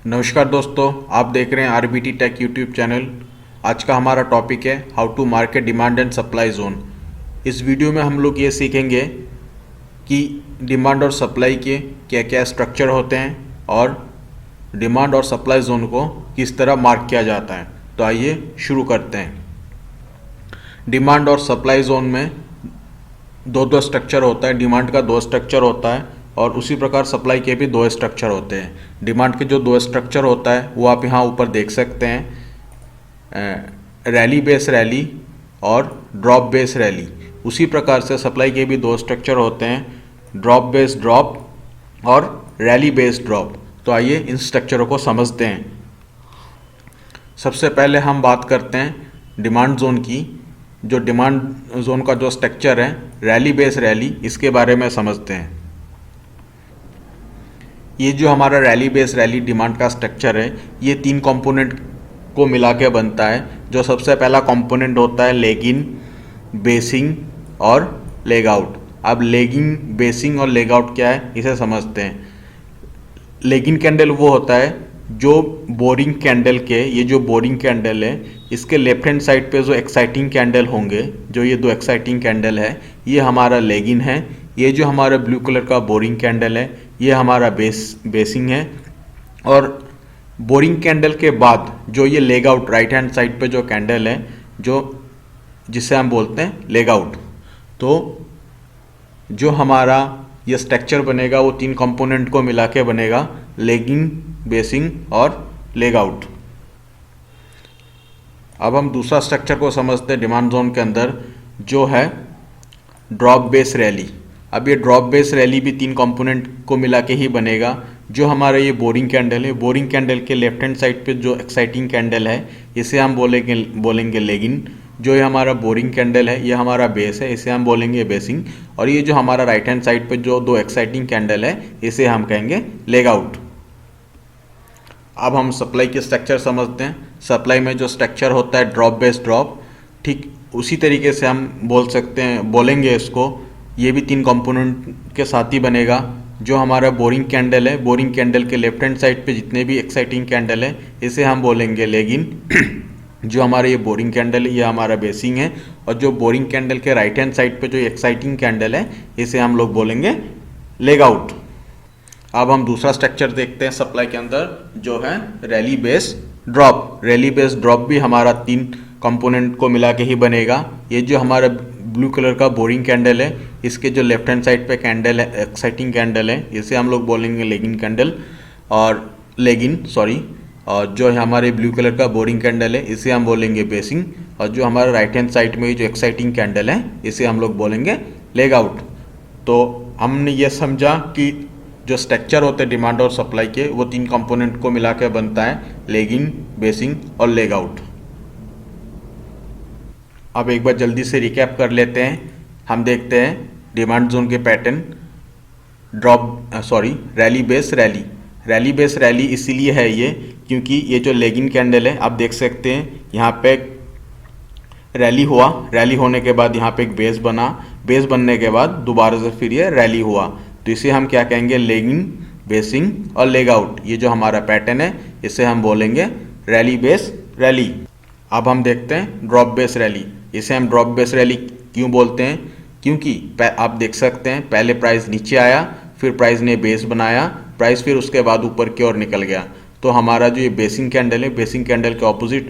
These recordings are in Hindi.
नमस्कार दोस्तों, आप देख रहे हैं आरबीटी टेक यूट्यूब चैनल। आज का हमारा टॉपिक है how to market demand and supply zone. इस वीडियो में हम लोग ये सीखेंगे कि डिमांड और सप्लाई के क्या क्या स्ट्रक्चर होते हैं और डिमांड और सप्लाई जोन को किस तरह मार्क किया जाता है। तो आइए शुरू करते हैं। डिमांड और सप्लाई जोन में दो स्ट्रक्चर होता है। डिमांड का दो स्ट्रक्चर होता है और उसी प्रकार सप्लाई के भी दो स्ट्रक्चर होते हैं। डिमांड के जो दो स्ट्रक्चर होता है वो आप यहाँ ऊपर देख सकते हैं, रैली बेस रैली और ड्रॉप बेस रैली। उसी प्रकार से सप्लाई के भी दो स्ट्रक्चर होते हैं, ड्रॉप बेस ड्रॉप और रैली बेस ड्रॉप। तो आइए इन स्ट्रक्चरों को समझते हैं। सबसे पहले हम बात करते हैं डिमांड जोन की। जो डिमांड जोन का जो स्ट्रक्चर है रैली बेस रैली, इसके बारे में समझते हैं। ये जो हमारा रैली बेस रैली डिमांड का स्ट्रक्चर है, ये तीन कंपोनेंट को मिला के बनता है। जो सबसे पहला कंपोनेंट होता है लेग इन, बेसिंग और लेग आउट। अब लेग इन, बेसिंग और लेग आउट क्या है इसे समझते हैं। लेग इन कैंडल वो होता है जो बोरिंग कैंडल के, ये जो बोरिंग कैंडल है इसके लेफ्ट हैंड साइड पे जो एक्साइटिंग कैंडल होंगे, जो ये दो एक्साइटिंग कैंडल है, ये हमारा लेग इन है। ये जो हमारा ब्लू कलर का बोरिंग कैंडल है ये हमारा बेसिंग है। और बोरिंग कैंडल के बाद जो ये leg out right hand side पे जो कैंडल है, जो जिसे हम बोलते हैं लेग आउट। तो जो हमारा ये स्ट्रक्चर बनेगा वो तीन कंपोनेंट को मिला के बनेगा, लेग इन, बेसिंग और लेग आउट। अब हम दूसरा स्ट्रक्चर को समझते हैं डिमांड जोन के अंदर, जो है ड्रॉप बेस रैली। अब ये ड्रॉप बेस रैली भी तीन कंपोनेंट को मिला के ही बनेगा। जो हमारा ये बोरिंग कैंडल है, बोरिंग कैंडल के लेफ्ट हैंड साइड पे जो एक्साइटिंग कैंडल है इसे हम बोलेंगे लेग इन। जो ये हमारा बोरिंग कैंडल है ये हमारा बेस है, इसे हम बोलेंगे बेसिंग। और ये जो हमारा राइट हैंड साइड पे जो दो एक्साइटिंग कैंडल है इसे हम कहेंगे लेग आउट। अब हम सप्लाई के स्ट्रक्चर समझते हैं। सप्लाई में जो स्ट्रक्चर होता है ड्रॉप बेस ड्रॉप, ठीक उसी तरीके से हम बोलेंगे इसको। ये भी तीन कंपोनेंट के साथ ही बनेगा। जो हमारा बोरिंग कैंडल है, बोरिंग कैंडल के लेफ्ट हैंड साइड पे जितने भी एक्साइटिंग कैंडल है इसे हम बोलेंगे लेग इन। जो हमारा ये बोरिंग कैंडल है ये हमारा बेसिंग है। और जो बोरिंग कैंडल के राइट हैंड साइड पे जो एक्साइटिंग कैंडल है इसे हम लोग बोलेंगे लेग आउट। अब हम दूसरा स्ट्रक्चर देखते हैं सप्लाई के अंदर, जो है rally base drop. Rally base drop भी हमारा तीन कंपोनेंट को मिला के ही बनेगा। ये जो हमारा ब्लू कलर का बोरिंग कैंडल है इसके जो लेफ्ट हैंड साइड पे कैंडल है, एक्साइटिंग कैंडल है, इसे हम लोग बोलेंगे लेग इन कैंडल और लेग इन सॉरी। और जो हमारे ब्लू कलर का बोरिंग कैंडल है इसे हम बोलेंगे बेसिंग। और जो हमारा राइट हैंड साइड में जो एक्साइटिंग कैंडल है इसे हम लोग बोलेंगे लेग आउट। तो हमने ये समझा कि जो स्ट्रक्चर होते हैं डिमांड और सप्लाई के वो तीन कंपोनेंट को मिला के बनता है, लेग इन, बेसिंग और लेग आउट। अब एक बार जल्दी से रिकैप कर लेते हैं। हम देखते हैं डिमांड जोन के pattern. Rally base rally. Rally base rally इसीलिए है ये क्योंकि ये जो लेग इन कैंडल है आप देख सकते हैं यहाँ पे रैली हुआ, रैली होने के बाद यहाँ पे एक बेस बना, बेस बनने के बाद दोबारा से फिर ये रैली हुआ। तो इसे हम क्या कहेंगे, लेग इन, बेसिंग और लेग आउट। ये जो हमारा पैटर्न है इसे हम बोलेंगे रैली बेस रैली। अब हम देखते हैं ड्रॉप बेस रैली। इसे हम ड्रॉप बेस रैली क्यों बोलते हैं, क्योंकि आप देख सकते हैं पहले प्राइस नीचे आया, फिर प्राइस ने बेस बनाया, प्राइस फिर उसके बाद ऊपर की ओर निकल गया। तो हमारा जो ये बेसिंग कैंडल है, बेसिंग कैंडल के ऑपोजिट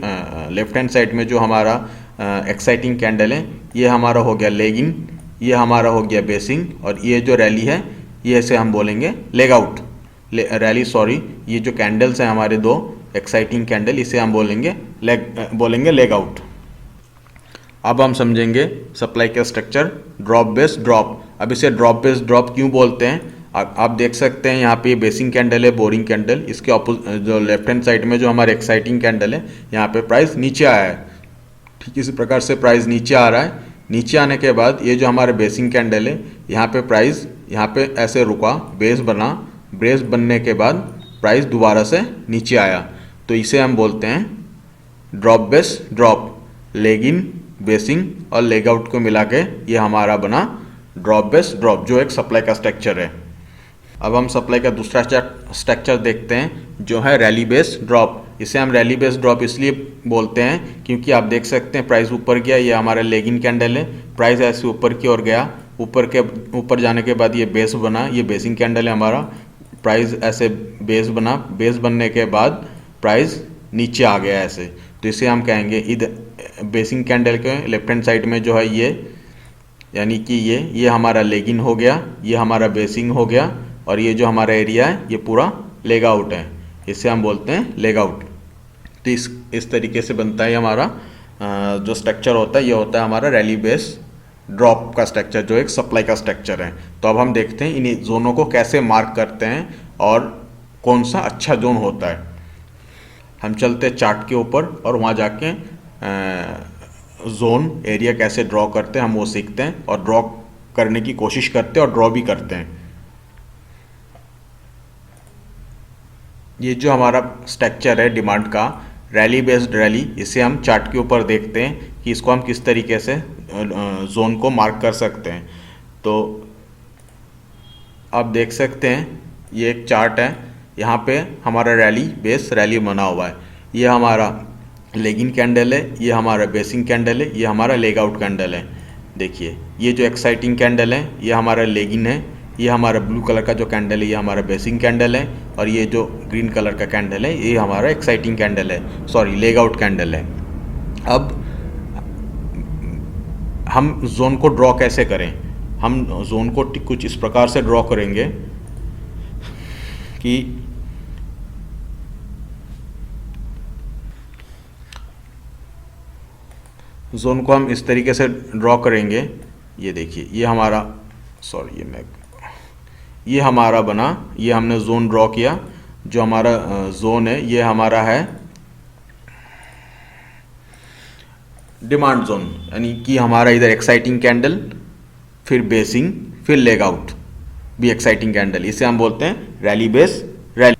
लेफ्ट हैंड साइड में जो हमारा एक्साइटिंग कैंडल है ये हमारा हो गया लेग इन, ये हमारा हो गया बेसिंग, और ये जो रैली है ये इसे हम बोलेंगे लेग आउट। ये जो कैंडल्स हैं हमारे दो एक्साइटिंग कैंडल, इसे हम बोलेंगे लेग आउट। अब हम समझेंगे सप्लाई का स्ट्रक्चर ड्रॉप बेस ड्रॉप। अब इसे ड्रॉप बेस ड्रॉप क्यों बोलते हैं, आप देख सकते हैं यहाँ पे बेसिंग कैंडल है, बोरिंग कैंडल, इसके जो लेफ्ट हैंड साइड में जो हमारे एक्साइटिंग कैंडल है यहाँ पे प्राइस नीचे आया है। ठीक इसी प्रकार से प्राइस नीचे आ रहा है। नीचे आने के बाद ये जो हमारे बेसिंग कैंडल है यहाँ पे प्राइस यहाँ पे ऐसे रुका, बेस बना, बेस बनने के बाद प्राइस दोबारा से नीचे आया। तो इसे हम बोलते हैं drop base drop. Leg in, basin और लेग आउट को मिला के ये हमारा बना ड्रॉप बेस ड्रॉप, जो एक सप्लाई का स्ट्रक्चर है। अब हम सप्लाई का दूसरा स्ट्रक्चर देखते हैं जो है रैली बेस ड्रॉप। इसे हम रैली बेस ड्रॉप इसलिए बोलते हैं क्योंकि आप देख सकते हैं प्राइस ऊपर गया, ये हमारा लेगिंग कैंडल है, प्राइस ऐसे ऊपर की ओर गया, ऊपर जाने के बाद ये बेस बना, ये बेसिंग कैंडल है हमारा, प्राइस ऐसे बेस बना, बेस बनने के बाद प्राइस नीचे आ गया ऐसे, तो इसे हम कहेंगे इधर बेसिंग कैंडल के लेफ्ट हैंड साइड में जो है ये, यानी कि ये हमारा लेगिन हो गया, ये हमारा बेसिंग हो गया, और ये जो हमारा एरिया है ये पूरा लेग आउट है, इसे हम बोलते हैं लेग आउट। तो इस तरीके से बनता है हमारा जो स्ट्रक्चर होता है, ये होता है हमारा रैली बेस ड्रॉप का स्ट्रक्चर, जो एक सप्लाई का स्ट्रक्चर है। तो अब हम देखते हैं इन जोनों को कैसे मार्क करते हैं और कौन सा अच्छा जोन होता है। हम चलते हैं चार्ट के ऊपर और वहाँ जाके जोन एरिया कैसे ड्रॉ करते हैं हम वो सीखते हैं, और ड्रॉ करने की कोशिश करते हैं और ड्रॉ भी करते हैं। ये जो हमारा स्ट्रक्चर है डिमांड का रैली बेस्ड रैली, इसे हम चार्ट के ऊपर देखते हैं कि इसको हम किस तरीके से जोन को मार्क कर सकते हैं। तो आप देख सकते हैं ये एक चार्ट है, यहाँ पे हमारा रैली बेस रैली बना हुआ है, ये हमारा लेगिंग कैंडल है, ये हमारा बेसिंग कैंडल है, ये हमारा लेग आउट कैंडल है। देखिए ये जो एक्साइटिंग कैंडल है ये हमारा लेगिन है, ये हमारा ब्लू कलर का जो कैंडल है ये हमारा बेसिंग कैंडल है, और ये जो ग्रीन कलर का कैंडल है ये हमारा एक्साइटिंग कैंडल है, सॉरी लेग आउट कैंडल है। अब हम जोन को ड्रॉ कैसे करें? हम जोन को कुछ इस प्रकार से ड्रॉ करेंगे कि जोन को हम इस तरीके से ड्रॉ करेंगे। ये देखिए ये हमारा, सॉरी ये हमारा बना, ये हमने जोन ड्रॉ किया, जो हमारा जोन है ये हमारा है डिमांड जोन, यानी कि हमारा इधर एक्साइटिंग कैंडल, फिर बेसिंग, फिर लेग आउट भी एक्साइटिंग कैंडल, इसे हम बोलते हैं रैली बेस रैली।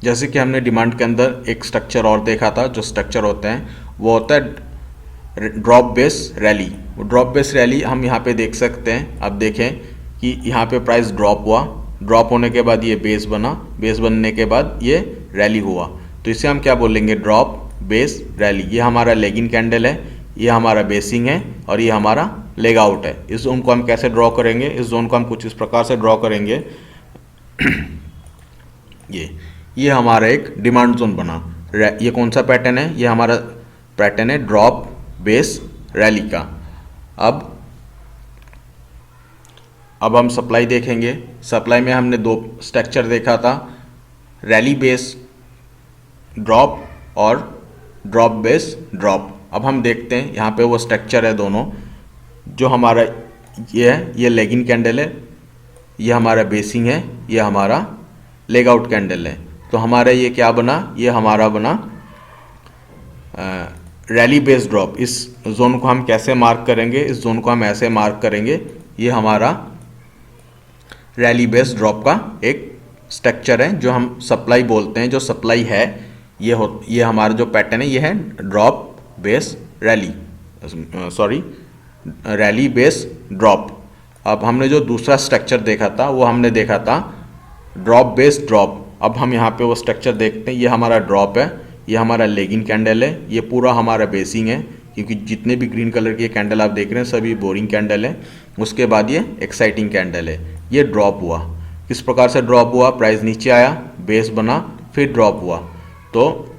जैसे कि हमने डिमांड के अंदर एक स्ट्रक्चर और देखा था, जो स्ट्रक्चर होते हैं वो होता है drop base rally. Drop base rally हम यहाँ पे देख सकते हैं, अब देखें कि यहाँ पे प्राइस ड्रॉप हुआ, ड्रॉप होने के बाद ये बेस बना, बेस बनने के बाद ये रैली हुआ, तो इसे हम क्या बोलेंगे? Drop base rally. ये हमारा लेगिंग कैंडल है, ये हमारा बेसिंग है, और ये हमारा लेग आउट है। इस जोन को हम कैसे ड्रॉ करेंगे? इस जोन को हम कुछ इस प्रकार से ड्रॉ करेंगे ये हमारा एक डिमांड जोन बना। ये कौन सा पैटर्न है? ये हमारा पैटर्न है ड्रॉप बेस रैली का। अब हम सप्लाई देखेंगे। सप्लाई में हमने दो स्ट्रक्चर देखा था, रैली बेस ड्रॉप और ड्रॉप बेस ड्रॉप। अब हम देखते हैं यहाँ पे वो स्ट्रक्चर है दोनों, जो हमारा ये है, ये लेगिंग कैंडल है, ये हमारा बेसिंग है, ये हमारा लेग आउट कैंडल है। तो हमारा ये क्या बना? ये हमारा बना रैली बेस ड्रॉप। इस जोन को हम कैसे मार्क करेंगे? इस जोन को हम ऐसे मार्क करेंगे, ये हमारा रैली बेस ड्रॉप का एक स्ट्रक्चर है, जो हम सप्लाई बोलते हैं। जो सप्लाई है ये हमारा जो पैटर्न है ये है drop base rally, sorry rally base drop. अब हमने जो दूसरा स्ट्रक्चर देखा था वो हमने देखा था ड्रॉप बेस ड्रॉप। अब हम यहाँ पे वो स्ट्रक्चर देखते हैं, ये हमारा ड्रॉप है, ये हमारा लेगिंग कैंडल है, ये पूरा हमारा बेसिंग है, क्योंकि जितने भी ग्रीन कलर के कैंडल आप देख रहे हैं सभी बोरिंग कैंडल है। उसके बाद ये एक्साइटिंग कैंडल है। ये ड्रॉप हुआ, किस प्रकार से ड्रॉप हुआ? प्राइस नीचे आया, बेस बना, फिर ड्रॉप हुआ, तो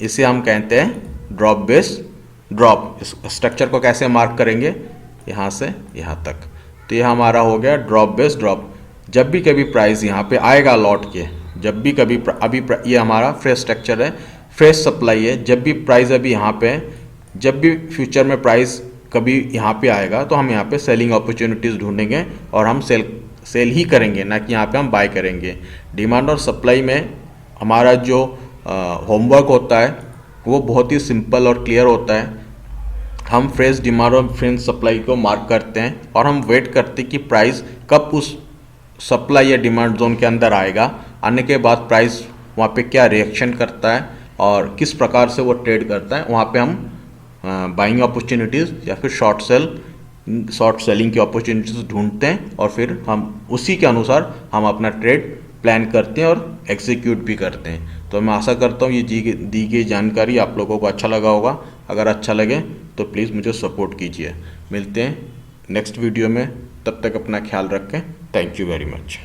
इसे हम कहते हैं ड्रॉप बेस ड्रॉप। इस स्ट्रक्चर को कैसे मार्क करेंगे? यहाँ से यहाँ तक। तो ये हमारा हो गया ड्रॉप बेस ड्रॉप। जब भी कभी प्राइस यहाँ पे आएगा लौट के, जब भी कभी ये हमारा फ्रेश स्ट्रक्चर है, फ्रेश सप्लाई है, जब भी प्राइस अभी यहाँ पे है, जब भी फ्यूचर में प्राइस कभी यहाँ पे आएगा तो हम यहाँ पे सेलिंग अपॉर्चुनिटीज़ ढूंढेंगे और हम सेल ही करेंगे, ना कि यहाँ पे हम बाय करेंगे। डिमांड और सप्लाई में हमारा जो होमवर्क होता है वो बहुत ही सिंपल और क्लियर होता है। हम फ्रेश डिमांड और फ्रेश सप्लाई को मार्क करते हैं और हम वेट करते हैं कि प्राइस कब उस सप्लाई या डिमांड जोन के अंदर आएगा। आने के बाद प्राइस वहाँ पे क्या रिएक्शन करता है और किस प्रकार से वो ट्रेड करता है, वहाँ पे हम बाइंग अपॉर्चुनिटीज़ या फिर शॉर्ट सेल शॉर्ट सेलिंग की अपॉर्चुनिटीज ढूंढते हैं और फिर हम उसी के अनुसार हम अपना ट्रेड प्लान करते हैं और एग्जीक्यूट भी करते हैं। तो मैं आशा करता हूँ ये दी गई जानकारी आप लोगों को अच्छा लगा होगा। अगर अच्छा लगे तो प्लीज़ मुझे सपोर्ट कीजिए। मिलते हैं नेक्स्ट वीडियो में, तब तक अपना ख्याल रखें। Thank you very much.